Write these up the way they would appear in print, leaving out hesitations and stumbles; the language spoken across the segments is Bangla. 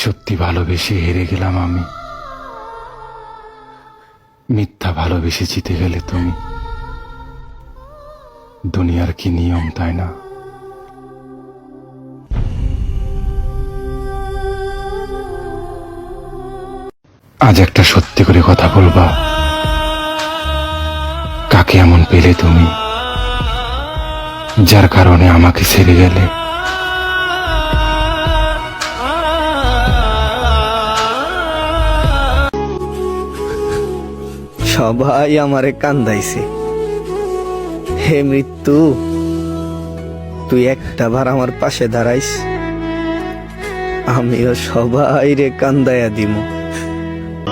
সত্যি ভালোবেসে হেরে গেলাম আমি, মিথ্যা ভালোবেসে জিতে গেলে তুমি। দুনিয়ার কি নিয়ম, তাই না? আজ একটা সত্যি করে কথা বলবা, কাকে এমন পেলে তুমি, যার কারণে আমাকে ছেড়ে গেলে? সবাই আমারে কান্দাইছে। হে মৃত্যু, তুই একটা বার আমার পাশে দাঁড়াইস, আমিও সবাই রে কান্দাইয়া দিমু।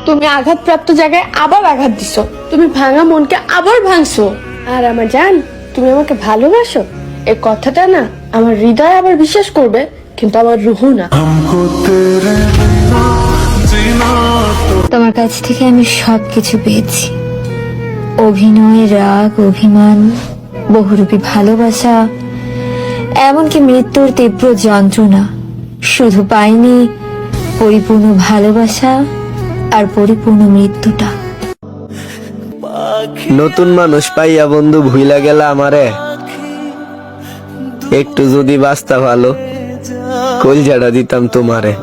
তুমি আঘাতপ্রাপ্ত জায়গায় আবার আঘাত দিছো, তুমি ভাঙা মনকে আবার ভাঙছো। আর আমার জান, তুমি আমাকে ভালোবাসো, এই কথাটা না আমার হৃদয় আবার বিশ্বাস করবে, কিন্তু আমার রুহ না। তোমার কাছ থেকে আমি সবকিছু পেয়েছি, অভিনয়, রাগ, অভিমান, বহুরূপী ভালোবাসা, এমনকি মৃত্যুর তীব্র যন্ত্রণা। শুধু পাইনি পরিপূর্ণ ভালোবাসা আর পরিপূর্ণ মৃত্যুটা। নতুন মানুষ পাইয়া বন্ধু ভুইলা গেলা আমারে, একটু যদি বাঁচতা ভালো কলজাটা দিতাম তোমারে।